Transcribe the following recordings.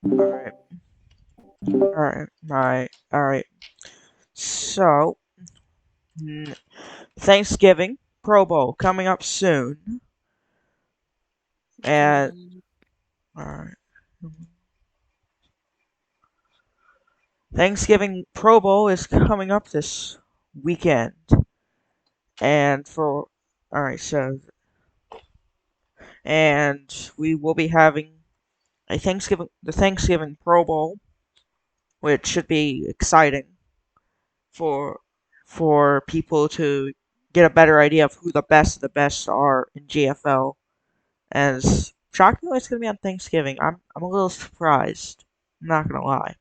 Alright. Alright. So, Thanksgiving, Pro Bowl coming up soon. And, alright. Thanksgiving Pro Bowl is coming up this weekend. And and we will be having the Thanksgiving Pro Bowl, which should be exciting for for people to get a better idea of who the best of the best are in GFL. As shockingly, it's going to be on Thanksgiving. I'm a little surprised. I'm not going to lie.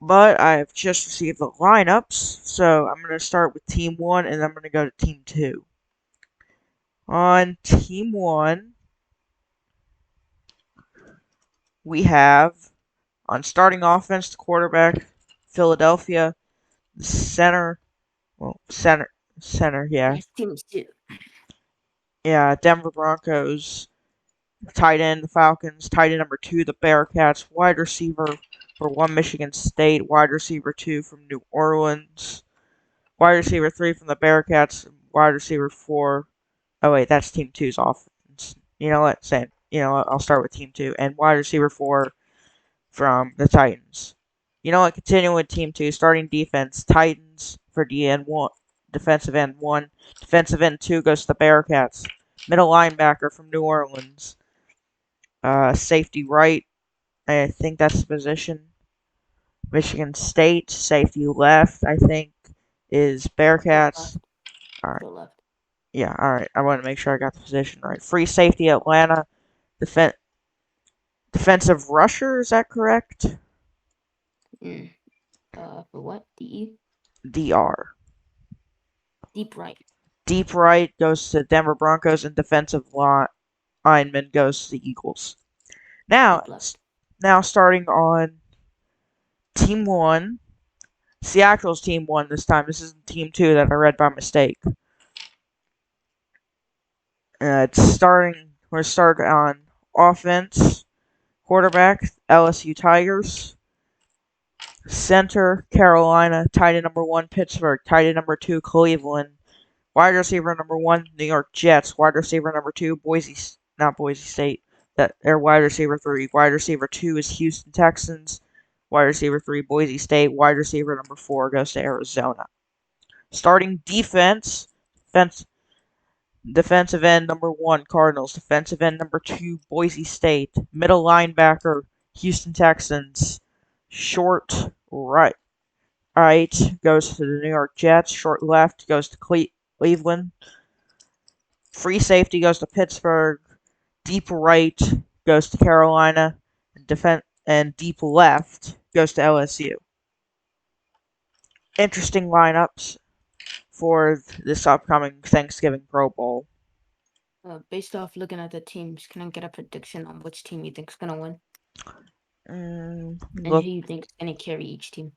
But I've just received the lineups, so I'm going to start with Team 1 and then I'm going to go to Team 2. On Team 1, we have on starting offense the quarterback, Philadelphia, the center, well, center, yeah. Yes, Team 2. Yeah, Denver Broncos, tight end, the Falcons, tight end number 2, the Bearcats, wide receiver for 1, Michigan State, wide receiver 2 from New Orleans, wide receiver 3 from the Bearcats, wide receiver 4. Oh, wait, that's Team Two's offense. You know what? I'll start with Team 2. And wide receiver 4 from the Titans. You know what? Continuing with Team 2, starting defense, Titans for DN 1. Defensive end 1. Defensive end 2 goes to the Bearcats. Middle linebacker from New Orleans. Safety right. I think that's the position. Michigan State. Safety left, I think, is Bearcats. Alright. Left. Yeah, alright. I want to make sure I got the position right. Free safety Atlanta. Defensive rusher, is that correct? For what? DE? DR. Deep right. Deep right goes to Denver Broncos, and defensive lineman goes to the Eagles. Now, now starting on Team 1. Seattle's Team 1 this time. This isn't Team 2 that I read by mistake. We're starting on offense. Quarterback, LSU Tigers. Center, Carolina. Tight end number 1, Pittsburgh. Tight end number 2, Cleveland. Wide receiver number 1, New York Jets. Wide receiver number 2, not Boise State. Their wide receiver 3. Wide receiver 2 is Houston Texans. Wide receiver 3, Boise State. Wide receiver number 4 goes to Arizona. Starting defensive end number 1, Cardinals. Defensive end number 2, Boise State. Middle linebacker, Houston Texans. Short right goes to the New York Jets. Short left goes to Cleveland. Free safety goes to Pittsburgh. Deep right goes to Carolina. And deep left goes to LSU. Interesting lineups for this upcoming Thanksgiving Pro Bowl. Based off looking at the teams, can I get a prediction on which team you think is gonna win? And who you think is gonna carry each team?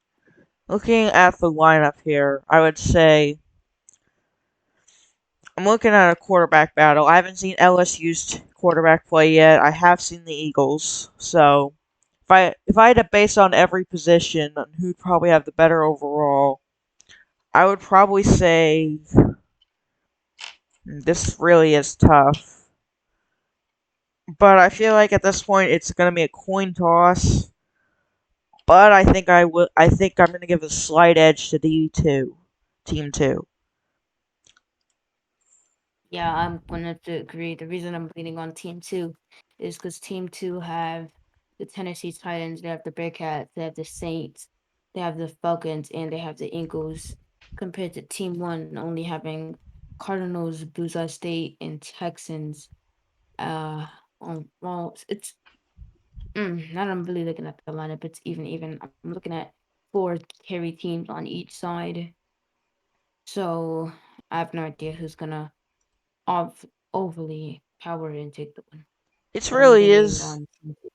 Looking at the lineup here, I would say I'm looking at a quarterback battle. I haven't seen LSU's quarterback play yet. I have seen the Eagles. So if I had to base on every position on who'd probably have the better overall, I would probably say this really is tough. But I feel like at this point it's gonna be a coin toss. But I think I'm gonna give a slight edge to Team 2. Yeah, I'm gonna have to agree. The reason I'm leaning on Team 2 is because Team 2 have the Tennessee Titans, they have the Bearcats, they have the Saints, they have the Falcons, and they have the Eagles. Compared to Team 1 only having Cardinals, Boise State, and Texans. Well, it's now I'm really looking at the lineup. It's even. I'm looking at 4 carry teams on each side. So I have no idea who's gonna overly power and take the win. It But I'm really leaning is. on Team 2.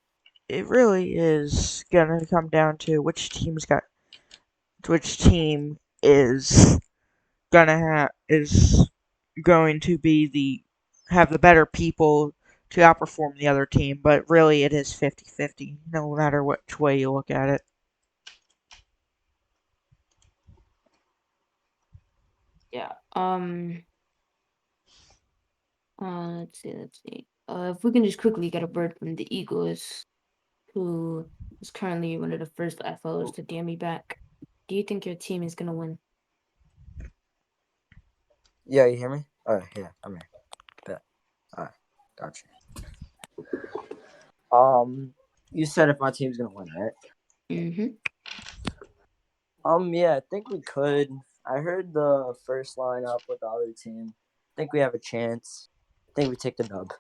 It really is gonna come down to which team is is going to be have the better people to outperform the other team, but really it is 50-50, no matter which way you look at it. Yeah. Let's see. If we can just quickly get a word from the Eagles, who is currently one of the first FOs to DM me back. Do you think your team is gonna win? Yeah, you hear me? All right, yeah, I'm here. Bet. All right, gotcha. You said if my team's gonna win, right? Mm-hmm. Yeah, I think we could. I heard the first lineup with the other team. I think we have a chance. I think we take the dub.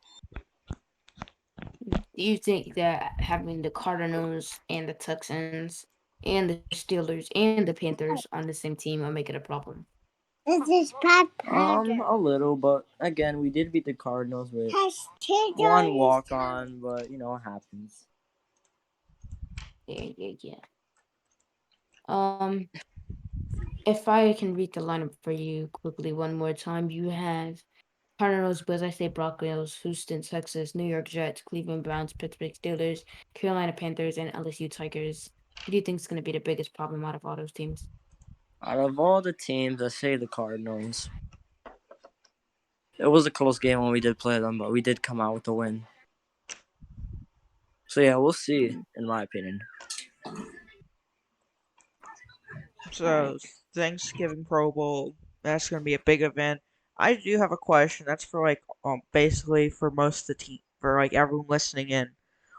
Do you think that having the Cardinals and the Texans and the Steelers and the Panthers on the same team will make it a problem? This is Pat A little, but again, we did beat the Cardinals with one walk on, but it happens. Yeah. Um, if I can read the lineup for you quickly one more time, you have Cardinals, Bills, I say Broncos, Houston, Texas, New York Jets, Cleveland Browns, Pittsburgh Steelers, Carolina Panthers, and LSU Tigers. Who do you think is going to be the biggest problem out of all those teams? Out of all the teams, I say the Cardinals. It was a close game when we did play them, but we did come out with a win. So yeah, we'll see. Mm, In my opinion, all So, right. Thanksgiving Pro Bowl, that's going to be a big event. I do have a question. That's for like basically for most of the team, for like everyone listening in.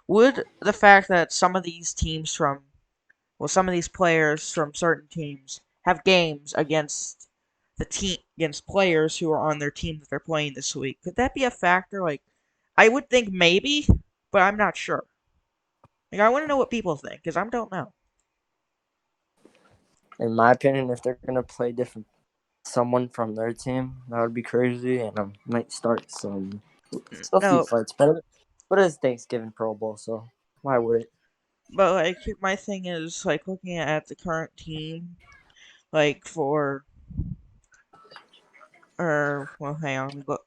Would the fact that some of these teams from, well, some of these players from certain teams have games against players who are on their team that they're playing this week, could that be a factor? Like, I would think maybe, but I'm not sure. Like, I want to know what people think because I don't know. if they're gonna play different someone from their team, that would be crazy, and I might start a few No, fights. But it's Thanksgiving Pro Bowl, so why would it? but like my thing is like looking at the current team, like for or well, hang on, let me look.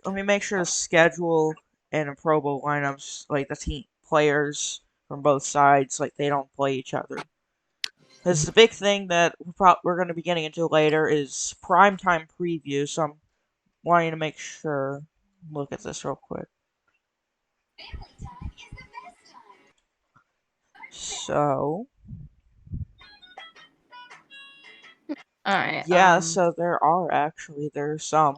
Let me make sure the schedule and the Pro Bowl lineups, like the team players from both sides, like they don't play each other. Because the big thing that we're going to be getting into later is primetime preview. So I'm wanting to make sure. Look at this real quick. So All right. yeah, so there's some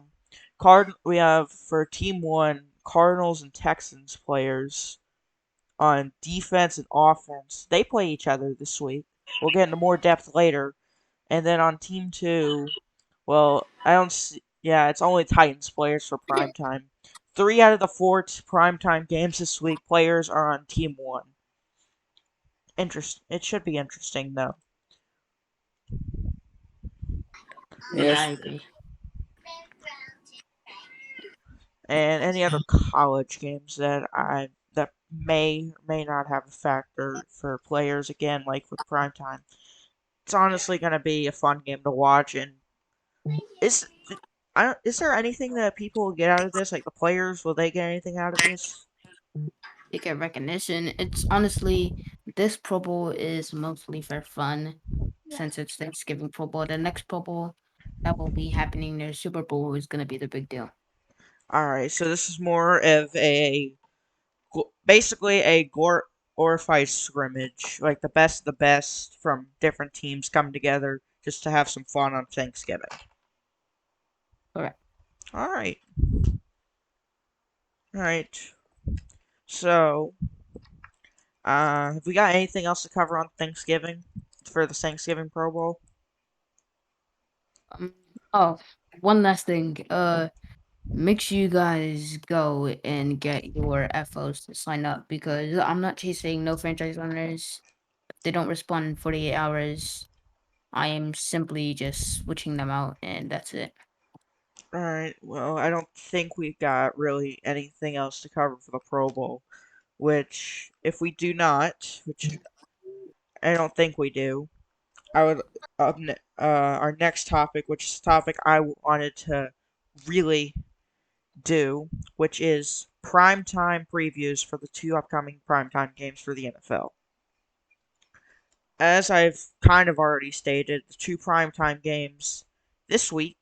we have for team one Cardinals and Texans players on defense and offense. They play each other this week. We'll get into more depth later. And then on team two, well, I don't see. Yeah, it's only Titans players for prime time. 3 out of the 4 primetime games this week, players are on team one. It should be interesting though. Yeah, I Yes, agree. And any other college games that may or may not have a factor for players again, like with primetime. It's honestly gonna be a fun game to watch. And is is there anything that people will get out of this? Like the players, will they get anything out of this? They get recognition. It's honestly, this Pro Bowl is mostly for fun since it's Thanksgiving Pro Bowl. The next Pro Bowl that will be happening near Super Bowl is going to be the big deal. All right, so this is more of basically a glorified scrimmage, like the best from different teams come together just to have some fun on Thanksgiving. Correct. All right, all right. So, have we got anything else to cover on Thanksgiving for the Thanksgiving Pro Bowl? Um, oh, one last thing. Make sure you guys go and get your FOs to sign up because I'm not chasing no franchise owners. If they don't respond in 48 hours, I am simply just switching them out and that's it. All right. Well, I don't think we've got really anything else to cover for the Pro Bowl. Which, if we do not, which I don't think we do, I would our next topic, which is the topic I wanted to really do, which is primetime previews for the 2 upcoming primetime games for the NFL. As I've kind of already stated, the 2 primetime games this week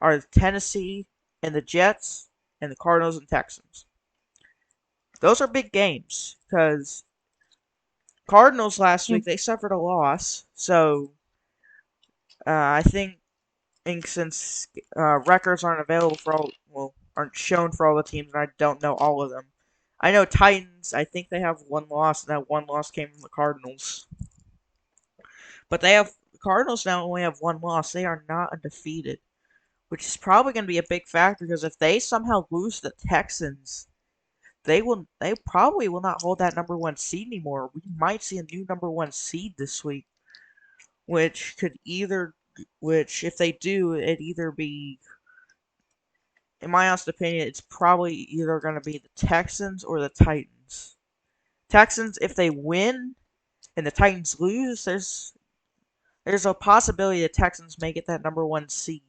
are the Tennessee and the Jets and the Cardinals and Texans. Those are big games because Cardinals last week they suffered a loss, so I think since records aren't available for aren't shown for all the teams, and I don't know all of them. I know Titans. I think they have 1 loss, and that 1 loss came from the Cardinals. But the Cardinals now only have 1 loss. They are not undefeated, which is probably going to be a big factor because if they somehow lose the Texans, they probably will not hold that number 1 seed anymore. We might see a new number 1 seed this week, which if they do, it'd either be, in my honest opinion, it's probably either going to be the Texans or the Titans. Texans, if they win and the Titans lose, there's a possibility the Texans may get that number 1 seed,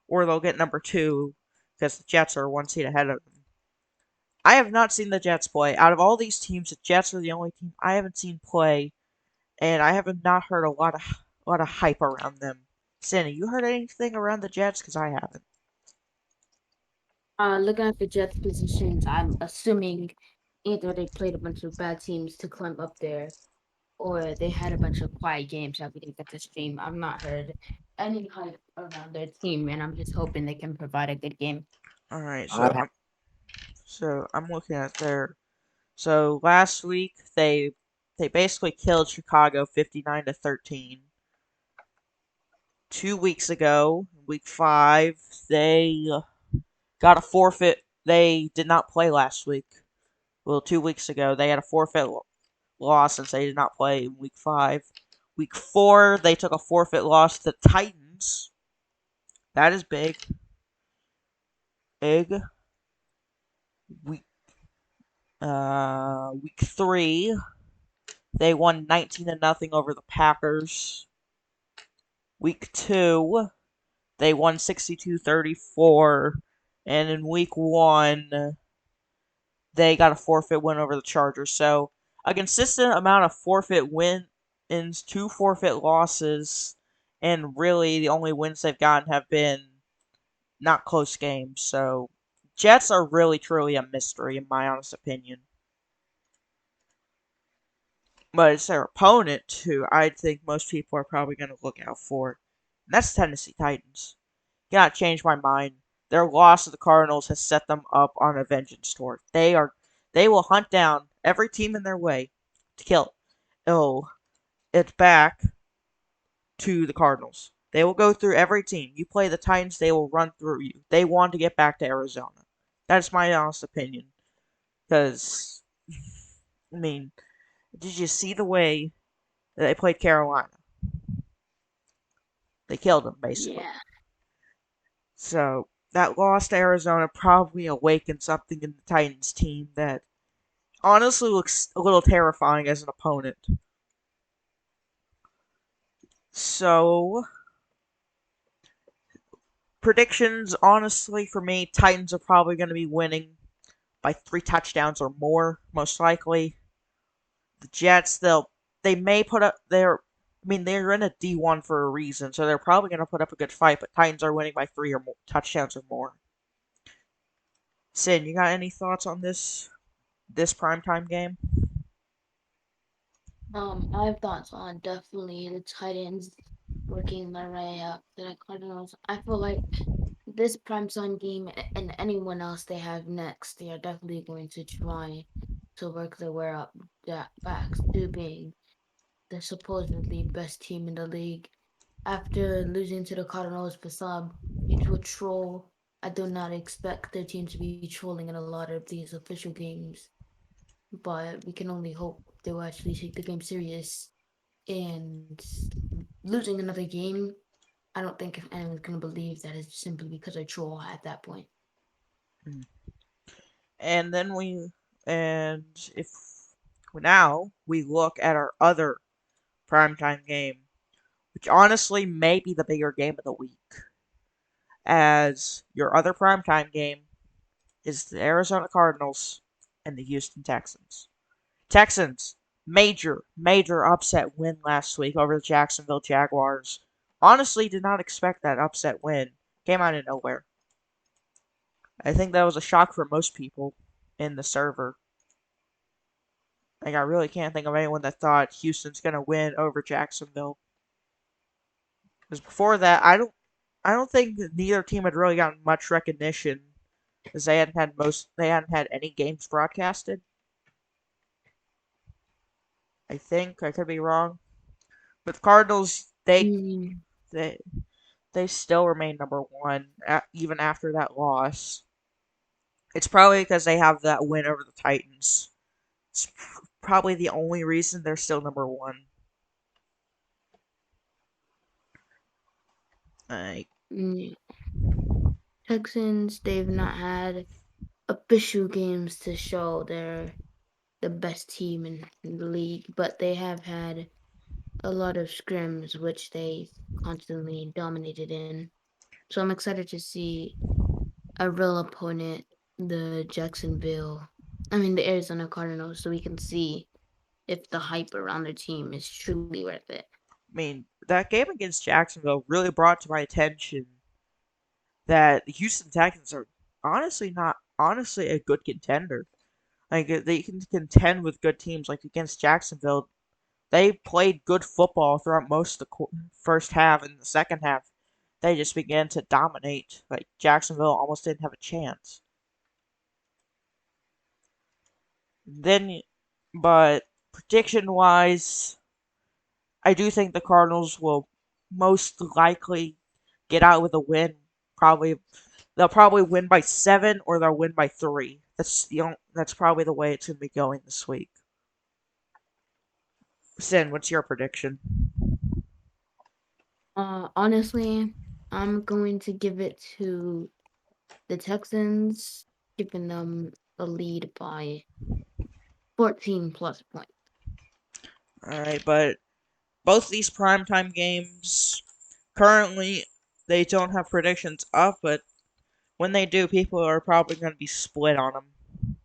or they'll get number 2 because the Jets are 1 seed ahead of them. I have not seen the Jets play. Out of all these teams, the Jets are the only team I haven't seen play, and I have not heard a lot of hype around them. Cindy, you heard anything around the Jets? Because I haven't. Looking at the Jets' positions, I'm assuming either they played a bunch of bad teams to climb up there, or they had a bunch of quiet games that we didn't get to stream. I've not heard any hype around their team, and I'm just hoping they can provide a good game. All right, so I'm looking at their. So last week they basically killed Chicago 59-13. 2 weeks ago, week 5, they got a forfeit. They did not play last week. Well, 2 weeks ago, they had a forfeit loss since they did not play in week 5. Week 4, they took a forfeit loss to the Titans. That is big. Big. Week 3, they won 19-0 over the Packers. Week 2, they won 62-34. And in week 1, they got a forfeit win over the Chargers. So a consistent amount of forfeit wins, 2 forfeit losses, and really the only wins they've gotten have been not close games. So Jets are really truly a mystery in my honest opinion. But it's their opponent who I think most people are probably going to look out for. And that's Tennessee Titans. Cannot change my mind. Their loss to the Cardinals has set them up on a vengeance tour. They will hunt down every team in their way to kill it back to the Cardinals. They will go through every team. You play the Titans, they will run through you. They want to get back to Arizona. That's my honest opinion. Because, I mean, did you see the way that they played Carolina? They killed them, basically. Yeah. So, that loss to Arizona probably awakened something in the Titans team that honestly looks a little terrifying as an opponent. So, predictions, honestly, for me, Titans are probably going to be winning by 3 touchdowns or more, most likely. The Jets, they may put up they're in a D1 for a reason, so they're probably going to put up a good fight, but Titans are winning by 3 or more touchdowns or more. Sid, you got any thoughts on this primetime game? I have thoughts on definitely the Titans working their way up to the Cardinals. I feel like this primetime game and anyone else they have next, they are definitely going to try to work their way up back to being the supposedly best team in the league. After losing to the Cardinals for some due to a troll, I do not expect their team to be trolling in a lot of these official games. But we can only hope they will actually take the game serious. And losing another game, I don't think if anyone's gonna believe that it's simply because I troll at that point. And if now we look at our other primetime game, which honestly may be the bigger game of the week, as your other primetime game is the Arizona Cardinals and the Houston Texans. Texans, major upset win last week over the Jacksonville Jaguars. Honestly, did not expect that upset win. Came out of nowhere. I think that was a shock for most people in the server. Like, I really can't think of anyone that thought Houston's gonna win over Jacksonville. Because before that, I don't think neither team had really gotten much recognition, because they hadn't had any games broadcasted. I think I could be wrong, but the Cardinals they they still remain number one even after that loss. It's probably because they have that win over the Titans. It's probably the only reason they're still number one. Like, Texans, they've not had official games to show they're the best team in the league, but they have had a lot of scrims which they constantly dominated in. So I'm excited to see a real opponent, the Arizona Cardinals, so we can see if the hype around their team is truly worth it. I mean, that game against Jacksonville really brought to my attention that the Houston Texans are not honestly a good contender. Like, they can contend with good teams. Like against Jacksonville, they played good football throughout most of the first half. And the second half, they just began to dominate. Like, Jacksonville almost didn't have a chance. Then, but prediction wise, I do think the Cardinals will most likely get out with a win. They'll probably win by 7 or they'll win by 3. That's probably the way it's gonna be going this week. Sin, what's your prediction? Honestly, I'm going to give it to the Texans, giving them a lead by 14 plus points. Alright, but both these primetime games, currently, they don't have predictions up, but when they do, people are probably going to be split on them.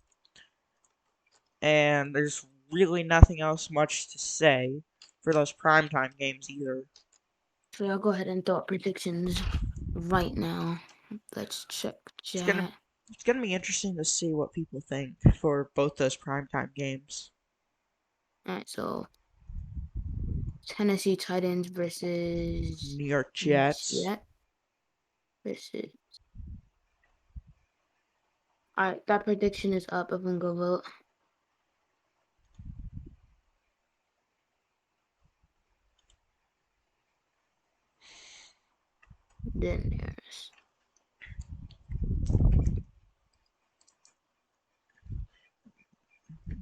And there's really nothing else much to say for those primetime games either. So I'll go ahead and throw out predictions right now. Let's check It's gonna chat. it's gonna be interesting to see what people think for both those primetime games. Alright, so Tennessee Titans versus New York Jets. Jet versus. Alright, that prediction is up. Everyone go vote. Then there's.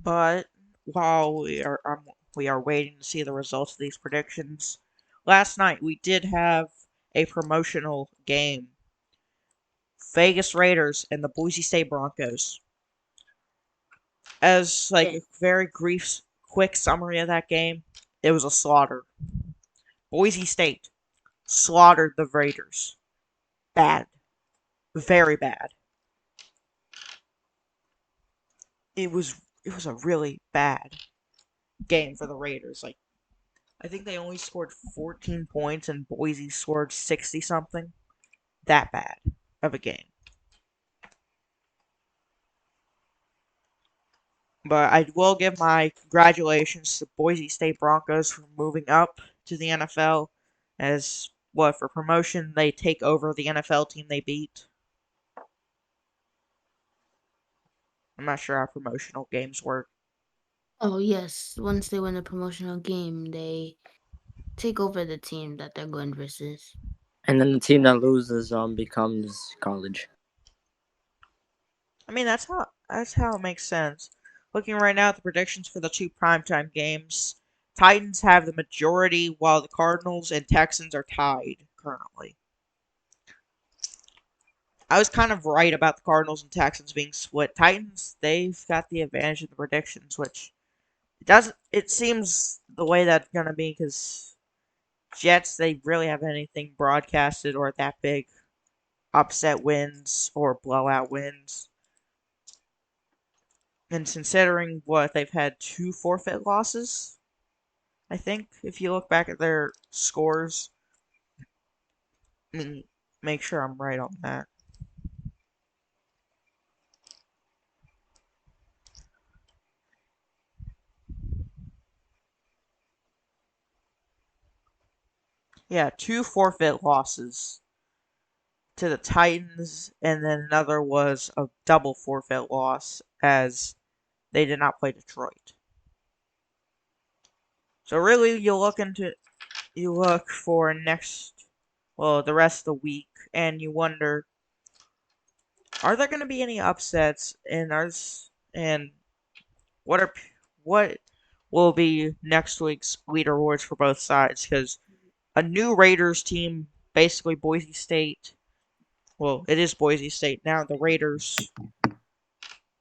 But while we are waiting to see the results of these predictions, last night we did have a promotional game. Vegas Raiders and the Boise State Broncos. As like a very quick summary of that game, it was a slaughter. Boise State slaughtered the Raiders. Bad. Very bad. It was a really bad game for the Raiders. Like, I think they only scored 14 points and Boise scored 60 something. That bad of a game. But I will give my congratulations to Boise State Broncos for moving up to the NFL. As what, for promotion, they take over the NFL team they beat. I'm not sure how promotional games work. Oh yes, once they win a promotional game, they take over the team that they're going versus. And then the team that loses becomes college. I mean, that's how it makes sense. Looking right now at the predictions for the two primetime games, Titans have the majority while the Cardinals and Texans are tied currently. I was kind of right about the Cardinals and Texans being split. Titans, they've got the advantage of the predictions, which it seems the way that's gonna be because Jets, they really haven't anything broadcasted or that big upset wins or blowout wins. And considering what they've had 2 forfeit losses, I think if you look back at their scores, I mean, make sure I'm right on that. Yeah, 2 forfeit losses to the Titans, and then another was a double forfeit loss as they did not play Detroit. So really, you look for the rest of the week, and you wonder, are there going to be any upsets, and what what will be next week's leaderboards for both sides? Because a new Raiders team, basically Boise State. Well, it is Boise State now. The Raiders.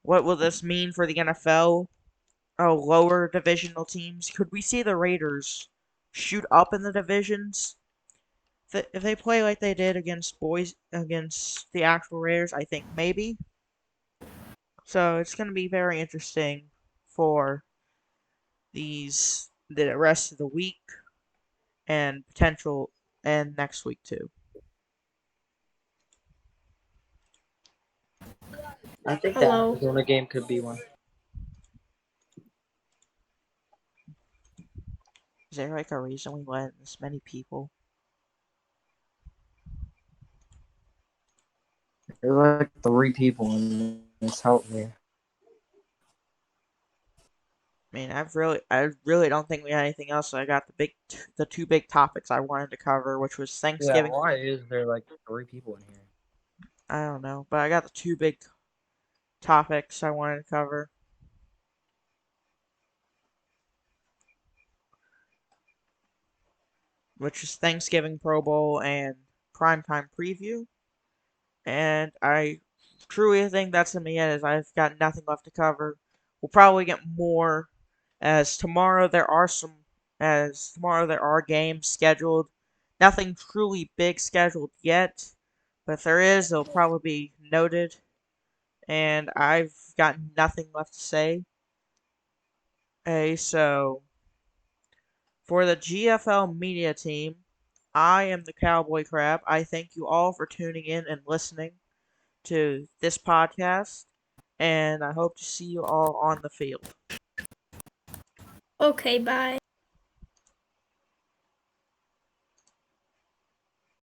What will this mean for the NFL? Oh, lower divisional teams. Could we see the Raiders shoot up in the divisions? If they play like they did against the actual Raiders, I think maybe. So it's going to be very interesting for the rest of the week and potential and next week too. I think that Hello. Arizona game could be one. Is there like a reason we let this many people? There's like 3 people in this. Help me. I mean, I really don't think we had anything else. So I got the 2 big topics I wanted to cover, which was Yeah, Thanksgiving. why is there like 3 people in here? I don't know, but I got the 2 big topics I wanted to cover, which is Thanksgiving Pro Bowl and Primetime Preview. And I truly think that's gonna be it, as I've got nothing left to cover. We'll probably get more as tomorrow there are games scheduled. Nothing truly big scheduled yet, but if there is, it'll probably be noted. And I've got nothing left to say. Okay, so for the GFL media team, I am the Cowboy Crab. I thank you all for tuning in and listening to this podcast, and I hope to see you all on the field. Okay, bye.